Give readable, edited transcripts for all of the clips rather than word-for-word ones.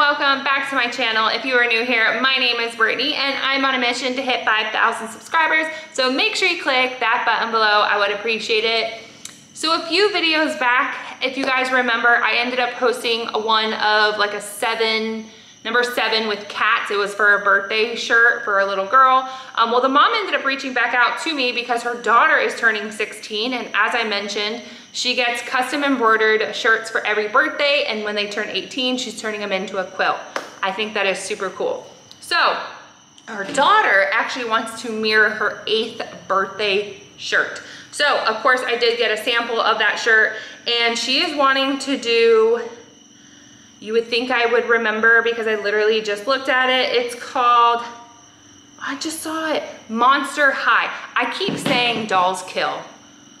welcome back to my channel. If you are new here, my name is Brittany and I'm on a mission to hit 5,000 subscribers. So make sure you click that button below. I would appreciate it. So a few videos back, if you guys remember, I ended up posting one of like a number 7 with cats. It was for a birthday shirt for a little girl. Well, the mom ended up reaching back out to me because her daughter is turning 16. And as I mentioned, she gets custom embroidered shirts for every birthday. And when they turn 18, she's turning them into a quilt. I think that is super cool. So her daughter actually wants to mirror her 8th birthday shirt. So of course I did get a sample of that shirt and she is wanting to do, you would think I would remember because I literally just looked at it. It's called, I just saw it, Monster High. I keep saying Dolls Kill,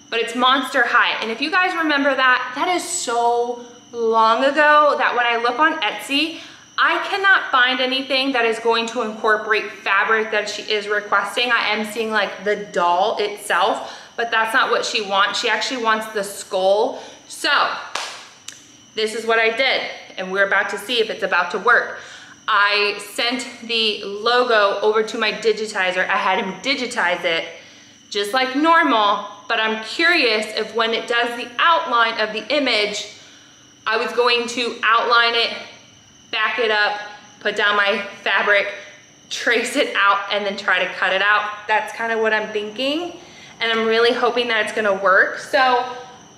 but it's Monster High. And if you guys remember that, that is so long ago that when I look on Etsy, I cannot find anything that is going to incorporate fabric that she is requesting. I am seeing like the doll itself, but that's not what she wants. She actually wants the skull. So this is what I did, and we're about to see if it's about to work. I sent the logo over to my digitizer. I had him digitize it just like normal, but I'm curious if when it does the outline of the image, I was going to outline it, back it up, put down my fabric, trace it out, and then try to cut it out. That's kind of what I'm thinking. And I'm really hoping that it's gonna work. So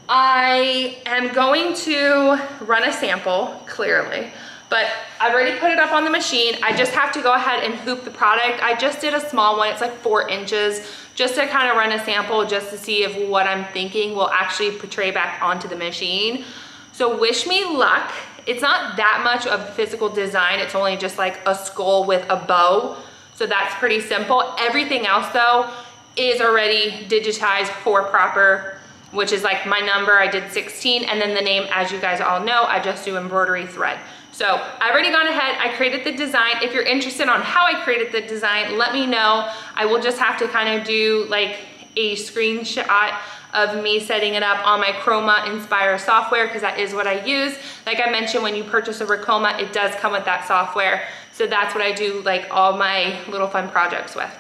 I am going to run a sample, clearly, but I've already put it up on the machine. I just have to go ahead and hoop the product. I just did a small one, it's like 4 inches, just to kind of run a sample, just to see if what I'm thinking will actually portray back onto the machine. So wish me luck. It's not that much of physical design. It's only just like a skull with a bow. So that's pretty simple. Everything else though is already digitized for proper, which is like my number, I did 16, and then the name, as you guys all know, I just do embroidery thread. So I've already gone ahead, I created the design. If you're interested on how I created the design, let me know. I will just have to kind of do like a screenshot of me setting it up on my Chroma Inspire software, because that is what I use. Like I mentioned, when you purchase a Ricoma, it does come with that software. So that's what I do like all my little fun projects with.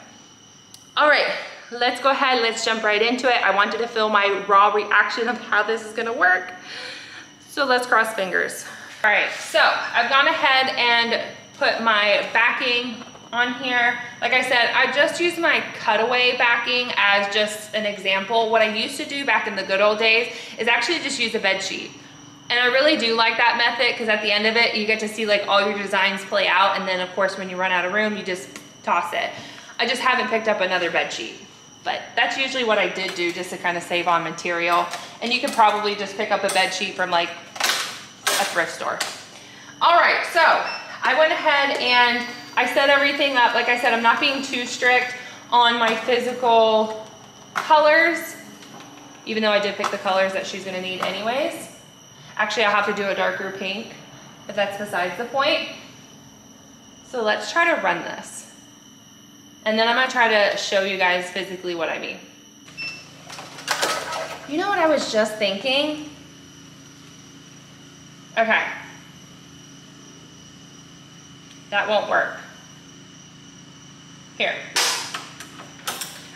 All right, let's go ahead, let's jump right into it. I wanted to film my raw reaction of how this is gonna work. So let's cross fingers. All right, so I've gone ahead and put my backing on here. Like I said, I just used my cutaway backing as just an example. What I used to do back in the good old days is actually just use a bed sheet. And I really do like that method because at the end of it, you get to see like all your designs play out. And then of course, when you run out of room, you just toss it. I just haven't picked up another bed sheet, but that's usually what I did do just to kind of save on material. And you could probably just pick up a bed sheet from like a thrift store. All right, so I went ahead and I set everything up. Like I said, I'm not being too strict on my physical colors, even though I did pick the colors that she's gonna need anyways. Actually, I'll have to do a darker pink, but that's besides the point. So let's try to run this. And then I'm gonna try to show you guys physically what I mean. You know what I was just thinking? Okay. That won't work. Here.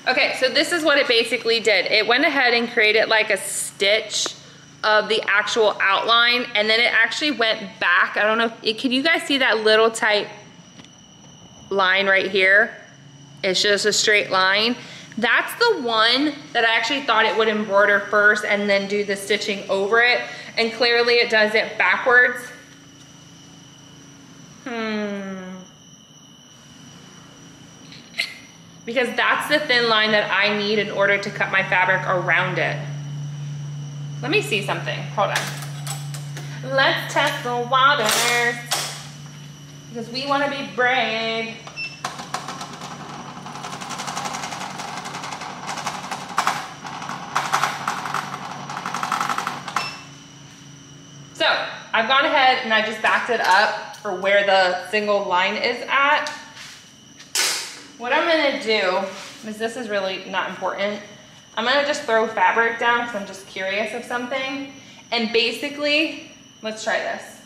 Okay, so this is what it basically did. It went ahead and created like a stitch of the actual outline, and then it actually went back. I don't know, can you guys see that little tight line right here? It's just a straight line. That's the one that I actually thought it would embroider first and then do the stitching over it. And clearly it does it backwards. Because that's the thin line that I need in order to cut my fabric around it. Let me see something, hold on. Let's test the waters, because we wanna be brave. So I've gone ahead and I just backed it up for where the single line is at. What I'm gonna do is, this is really not important, I'm gonna just throw fabric down because I'm just curious of something. And basically, let's try this.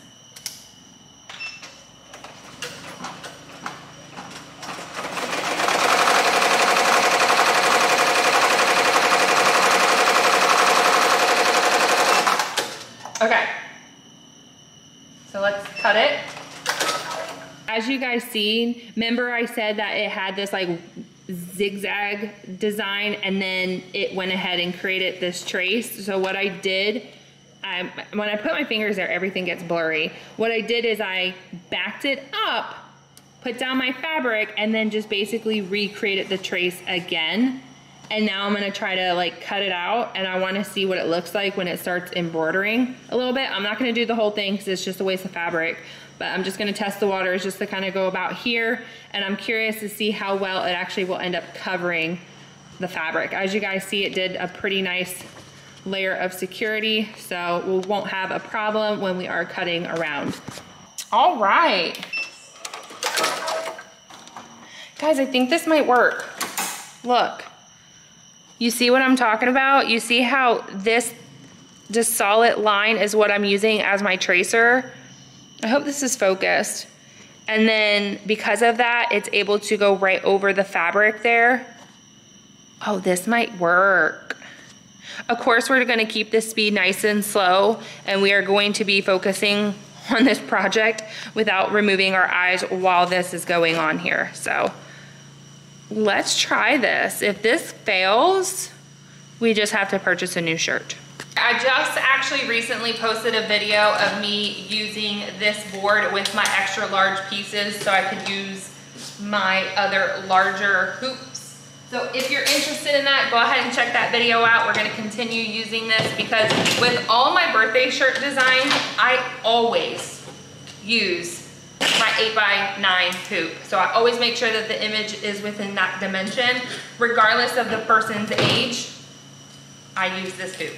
So let's cut it. As you guys see, remember I said that it had this like zigzag design, and then it went ahead and created this trace. So what I did, when I put my fingers there, everything gets blurry. What I did is I backed it up, put down my fabric, and then just basically recreated the trace again. And now I'm gonna try to like cut it out, and I wanna see what it looks like when it starts embroidering a little bit. I'm not gonna do the whole thing because it's just a waste of fabric, but I'm just gonna test the waters just to kind of go about here. And I'm curious to see how well it actually will end up covering the fabric. As you guys see, it did a pretty nice layer of security, so we won't have a problem when we are cutting around. All right. Guys, I think this might work. Look. You see what I'm talking about? You see how this just solid line is what I'm using as my tracer? I hope this is focused. And then because of that, it's able to go right over the fabric there. Oh, this might work. Of course, we're gonna keep this speed nice and slow, and we are going to be focusing on this project without removing our eyes while this is going on here. So let's try this. If this fails, we just have to purchase a new shirt. I just actually recently posted a video of me using this board with my extra large pieces so I could use my other larger hoops. So if you're interested in that, go ahead and check that video out. We're gonna continue using this because with all my birthday shirt designs, I always use my 8x9 hoop. So I always make sure that the image is within that dimension. Regardless of the person's age, I use this hoop.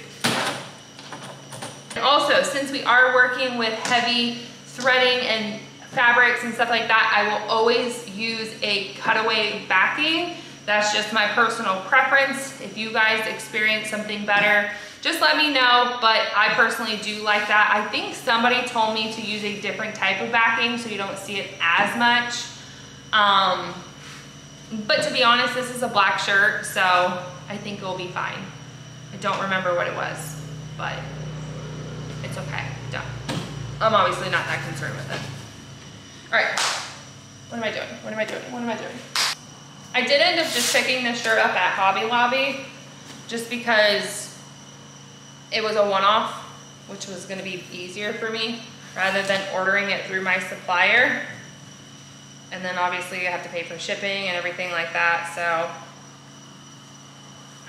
And also, since we are working with heavy threading and fabrics and stuff like that, I will always use a cutaway backing. That's just my personal preference. If you guys experience something better, just let me know, but I personally do like that. I think somebody told me to use a different type of backing so you don't see it as much. But to be honest, this is a black shirt, so I think it'll be fine. I don't remember what it was, but it's okay, done. I'm obviously not that concerned with it. All right, what am I doing? What am I doing? What am I doing? I did end up just picking this shirt up at Hobby Lobby just because it was a one-off, which was gonna be easier for me rather than ordering it through my supplier. And then obviously you have to pay for shipping and everything like that, so.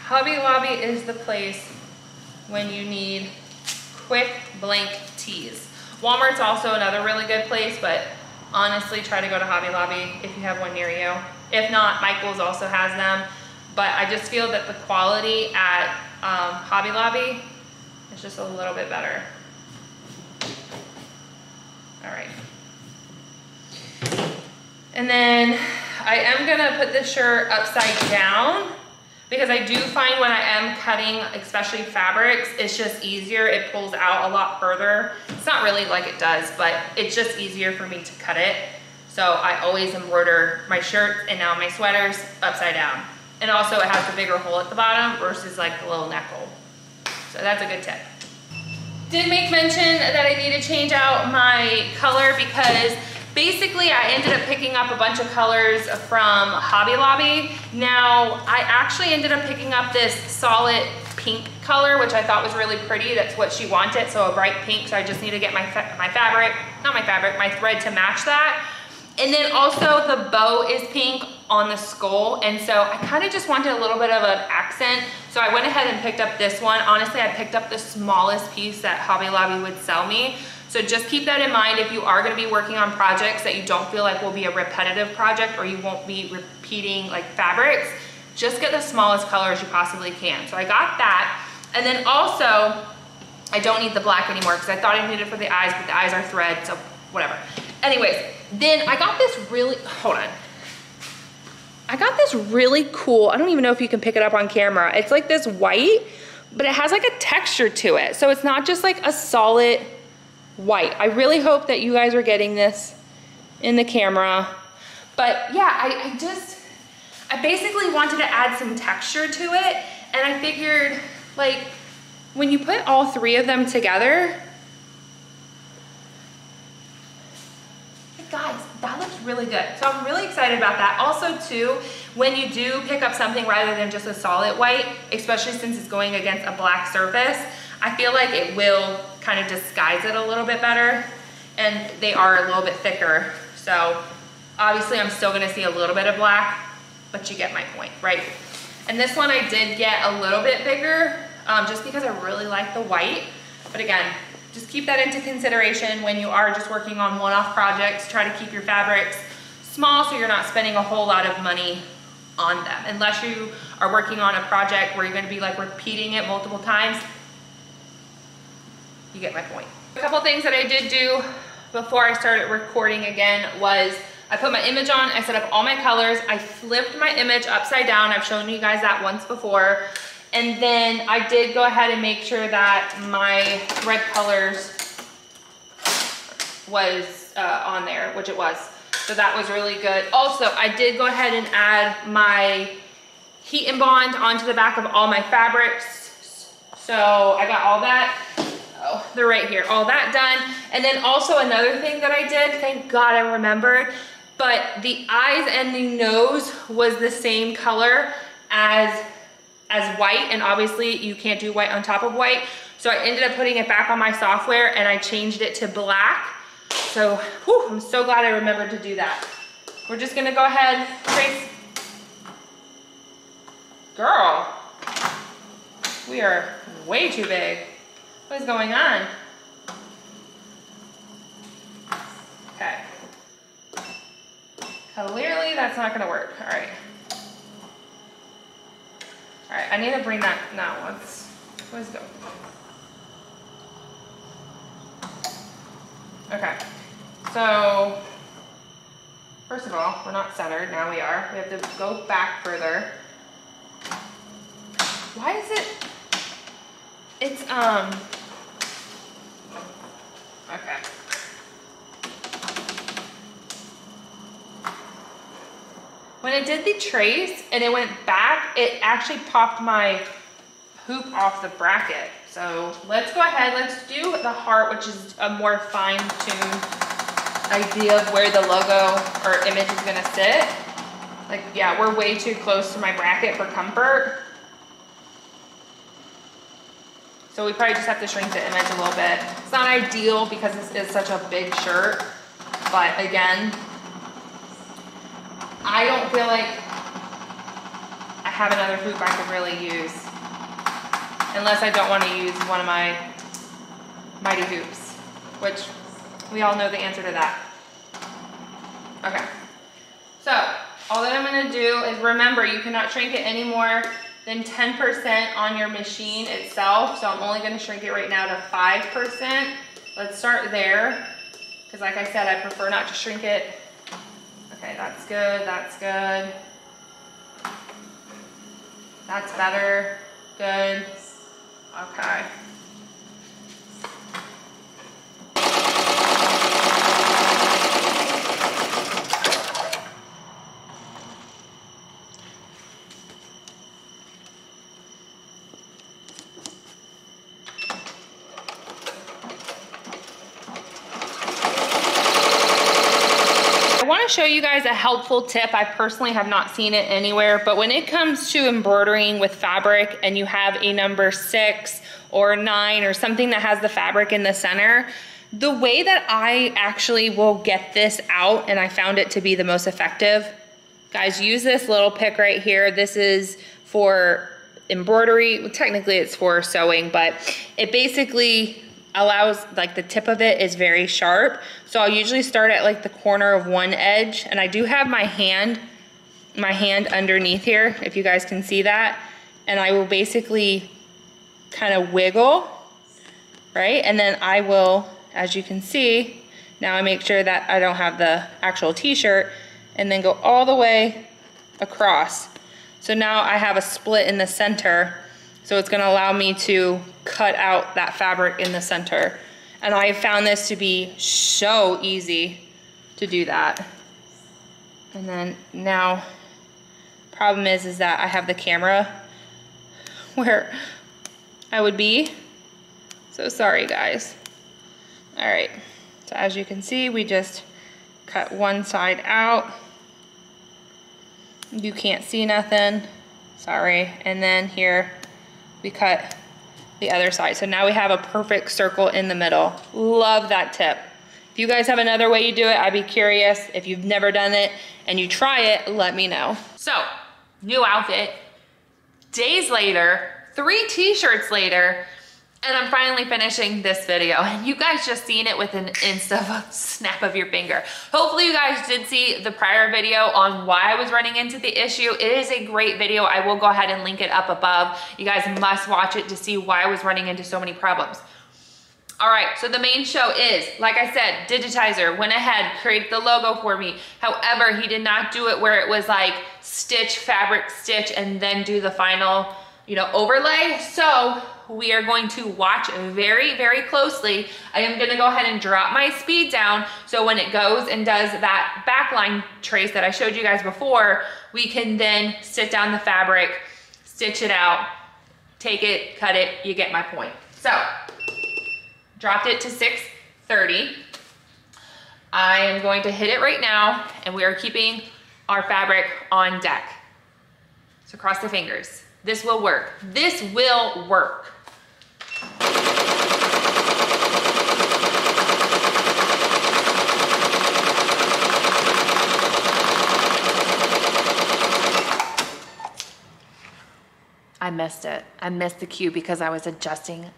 Hobby Lobby is the place when you need quick blank tees. Walmart's also another really good place, but honestly try to go to Hobby Lobby if you have one near you. If not, Michael's also has them. But I just feel that the quality at Hobby Lobby is just a little bit better. All right. And then I am gonna put this shirt upside down because I do find when I am cutting, especially fabrics, it's just easier. It pulls out a lot further. It's not really like it does, but it's just easier for me to cut it. So I always embroider my shirts and now my sweaters upside down. And also it has the bigger hole at the bottom versus like the little neck hole. So that's a good tip. Did make mention that I need to change out my color because basically I ended up picking up a bunch of colors from Hobby Lobby. Now I actually ended up picking up this solid pink color, which I thought was really pretty. That's what she wanted, so a bright pink. So I just need to get my thread to match that. And then also the bow is pink on the skull, and so I kind of just wanted a little bit of an accent. So I went ahead and picked up this one. Honestly, I picked up the smallest piece that Hobby Lobby would sell me. So just keep that in mind if you are gonna be working on projects that you don't feel like will be a repetitive project or you won't be repeating like fabrics, just get the smallest colors you possibly can. So I got that. And then also, I don't need the black anymore because I thought I needed it for the eyes, but the eyes are thread, so whatever. Anyways, then I got this really, hold on. I got this really cool, I don't even know if you can pick it up on camera. It's like this white, but it has like a texture to it. So it's not just like a solid white. I really hope that you guys are getting this in the camera. But yeah, I basically wanted to add some texture to it. And I figured like when you put all three of them together, guys, that looks really good. So I'm really excited about that. Also too, when you do pick up something rather than just a solid white, especially since it's going against a black surface, I feel like it will kind of disguise it a little bit better, and they are a little bit thicker. So obviously I'm still gonna see a little bit of black, but you get my point, right? And this one I did get a little bit bigger just because I really like the white. But again, just keep that into consideration when you are just working on one-off projects. Try to keep your fabrics small so you're not spending a whole lot of money on them. Unless you are working on a project where you're gonna be like repeating it multiple times. You get my point. A couple things that I did do before I started recording again was I put my image on, I set up all my colors, I flipped my image upside down. I've shown you guys that once before. And then I did go ahead and make sure that my thread colors was on there, which it was. So that was really good. Also, I did go ahead and add my heat and bond onto the back of all my fabrics. So I got all that. Oh, they're right here, all that done. And then also another thing that I did, thank God I remembered, but the eyes and the nose was the same color as white, and obviously you can't do white on top of white. So I ended up putting it back on my software and I changed it to black. So whew, I'm so glad I remembered to do that. We're just gonna go ahead, trace. Girl, we are way too big. What is going on? Okay. Clearly that's not gonna work. All right. All right, I need to bring that, no, let's go. Okay, so, first of all, we're not centered, now we are. We have to go back further. Why is it, it's, okay. When I did the trace and it went back, it actually popped my hoop off the bracket. So let's go ahead, let's do the heart, which is a more fine-tuned idea of where the logo or image is gonna sit. Like, yeah, we're way too close to my bracket for comfort. So we probably just have to shrink the image a little bit. It's not ideal because this is such a big shirt, but again, I don't feel like I have another hoop I could really use, unless I don't want to use one of my Mighty Hoops, which we all know the answer to that. Okay, so all that I'm going to do is, remember, you cannot shrink it any more than 10% on your machine itself, so I'm only going to shrink it right now to 5%. Let's start there, because like I said, I prefer not to shrink it. Okay, that's good, that's good. That's better, good. Okay. Show you guys a helpful tip. I personally have not seen it anywhere, but when it comes to embroidering with fabric and you have a number 6 or 9 or something that has the fabric in the center, the way that I actually will get this out, and I found it to be the most effective, guys, use this little pick right here. This is for embroidery. Well, technically it's for sewing, but it basically allows, like, the tip of it is very sharp. So I'll usually start at like the corner of one edge, and I do have my hand underneath here, if you guys can see that, and I will basically kind of wiggle, right? And then I will, as you can see, now I make sure that I don't have the actual t-shirt, and then go all the way across. So now I have a split in the center, so it's gonna allow me to cut out that fabric in the center. And I found this to be so easy to do that. And then now, problem is that I have the camera where I would be. So sorry, guys. All right, so as you can see, we just Cut one side out. You can't see nothing, sorry. And then here we cut the other side. So now we have a perfect circle in the middle. Love that tip. If you guys have another way you do it, I'd be curious. If you've never done it and you try it, let me know. So, new outfit, days later, 3 t-shirts later, and I'm finally finishing this video. And you guys just seen it with an snap of your finger. Hopefully you guys did see the prior video on why I was running into the issue. It is a great video. I will go ahead and link it up above. You guys must watch it to see why I was running into so many problems. All right, so the main show is, like I said, Digitizer went ahead, created the logo for me. However, he did not do it where it was like stitch, fabric, stitch, and then do the final, you know, overlay. So we are going to watch very, very closely. I am gonna go ahead and drop my speed down so when it goes and does that backline trace that I showed you guys before, we can then sit down the fabric, stitch it out, take it, cut it, you get my point. So, dropped it to 630. I am going to hit it right now and we are keeping our fabric on deck. So cross the fingers. This will work. This will work. I missed it. I missed the cue because I was adjusting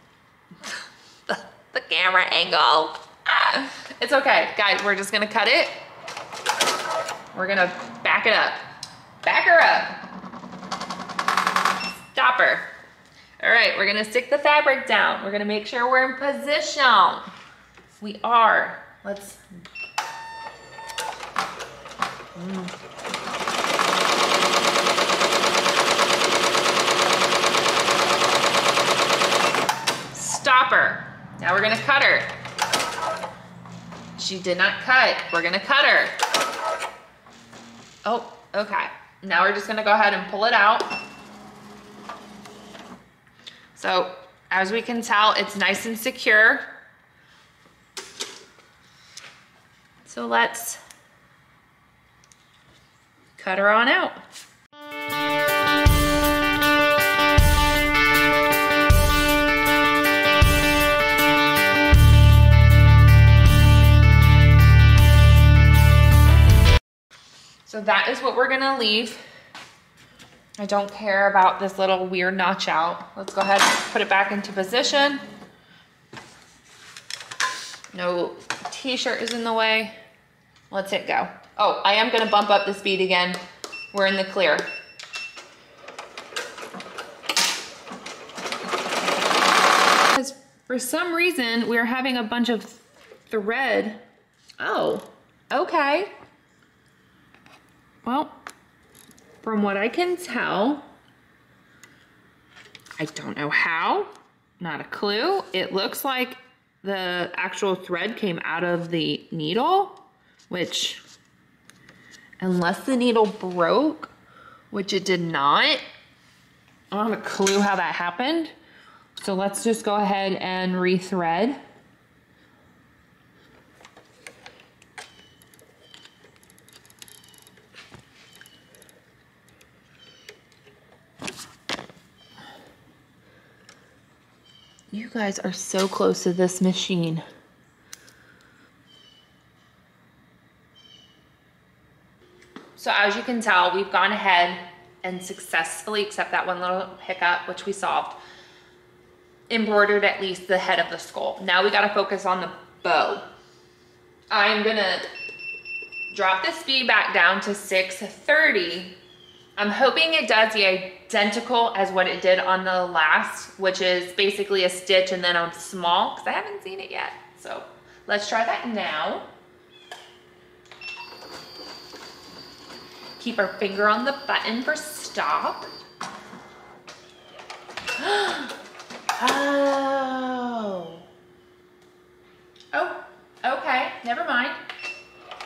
the camera angle. It's okay, guys, we're just gonna cut it. We're gonna back it up. Back her up. Stop her. All right, we're gonna stick the fabric down. We're gonna make sure we're in position. We are. Let's. Stop her. Now we're gonna cut her. She did not cut. We're gonna cut her. Oh, okay. Now we're just gonna go ahead and pull it out. So as we can tell, it's nice and secure. So let's cut her on out. So that is what we're gonna leave. I don't care about this little weird notch out. Let's go ahead and put it back into position. No t-shirt is in the way. Let's hit go. Oh, I am gonna bump up the speed again. We're in the clear. Because for some reason, we're having a bunch of thread. Oh, okay. Well, from what I can tell, I don't know how, not a clue. It looks like the actual thread came out of the needle, which, unless the needle broke, which it did not, I don't have a clue how that happened. So let's just go ahead and rethread. You guys are so close to this machine. So as you can tell, we've gone ahead and successfully, except that one little hiccup, which we solved, embroidered at least the head of the skull. Now we gotta focus on the bow. I'm gonna drop the speed back down to 630. I'm hoping it does the identical as what it did on the last, which is basically a stitch and then a small, because I haven't seen it yet. So let's try that now. Keep our finger on the button for stop. Oh. Oh, okay, never mind.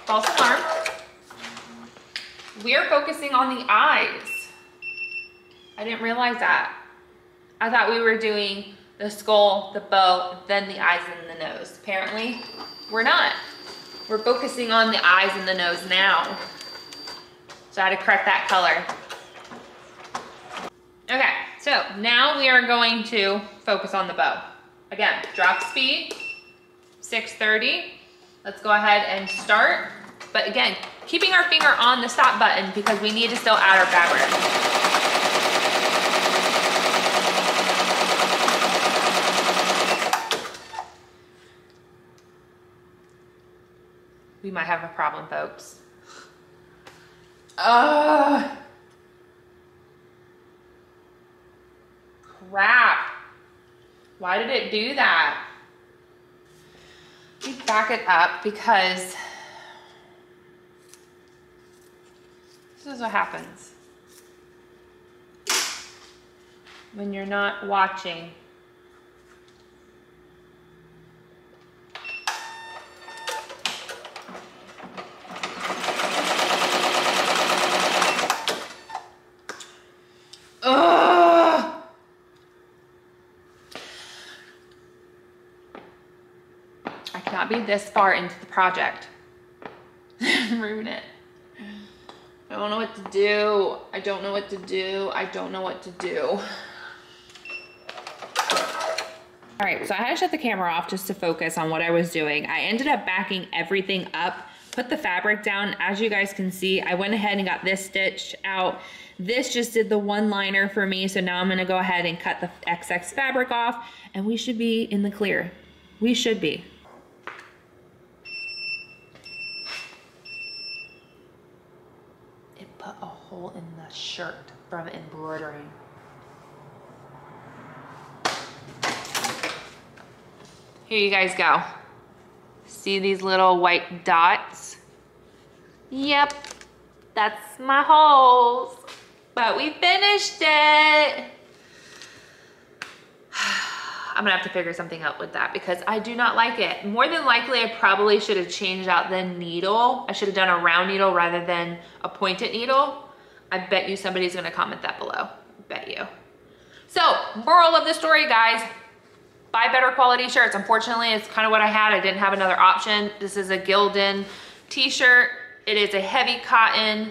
False alarm. We are focusing on the eyes. I didn't realize that. I thought we were doing the skull, the bow, then the eyes and the nose. Apparently, we're not. We're focusing on the eyes and the nose now. So I had to correct that color. Okay, so now we are going to focus on the bow. Again, drop speed, 630. Let's go ahead and start. But again, keeping our finger on the stop button because we need to still add our fabric. We might have a problem, folks. Crap. Why did it do that? Let me back it up because this is what happens when you're not watching. Be this far into the project. Ruin it. I don't know what to do. I don't know what to do. I don't know what to do. All right, so I had to shut the camera off just to focus on what I was doing. I ended up backing everything up, put the fabric down. As you guys can see, I went ahead and got this stitched out. This just did the one liner for me, so now I'm gonna go ahead and cut the excess fabric off, and we should be in the clear. We should be. Put a hole in the shirt from embroidering. Here you guys go. See these little white dots? Yep, that's my holes. But we finished it. I'm gonna have to figure something out with that because I do not like it. More than likely, I probably should have changed out the needle. I should have done a round needle rather than a pointed needle. I bet you somebody's gonna comment that below. Bet you. So, moral of the story, guys, buy better quality shirts. Unfortunately, it's kind of what I had. I didn't have another option. This is a Gildan t-shirt. It is a heavy cotton,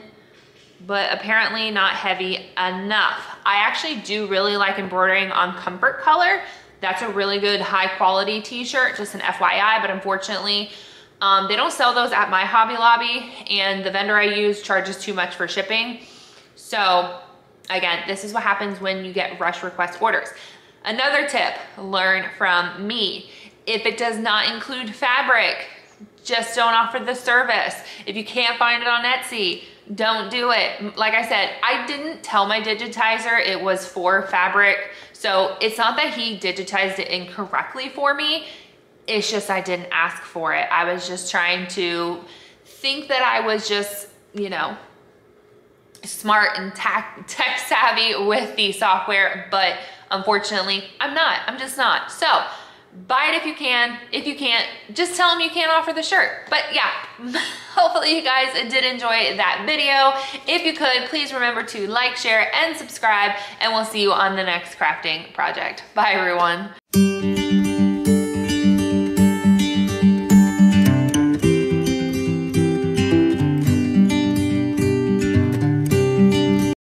but apparently not heavy enough. I actually do really like embroidering on comfort color. That's a really good high quality t-shirt, just an FYI, but unfortunately, they don't sell those at my Hobby Lobby, and the vendor I use charges too much for shipping. So again, this is what happens when you get rush request orders. Another tip, learn from me. If it does not include fabric, just don't offer the service. If you can't find it on Etsy, don't do it. Like I said, I didn't tell my digitizer it was for fabric. So it's not that he digitized it incorrectly for me. It's just I didn't ask for it. I was just trying to think that I was just, you know, smart and tech savvy with the software, but unfortunately I'm not. I'm just not. So buy it if you can. If you can't, just tell them you can't offer the shirt. But yeah, hopefully you guys did enjoy that video. If you could, please remember to like, share, and subscribe, and we'll see you on the next crafting project. Bye, everyone.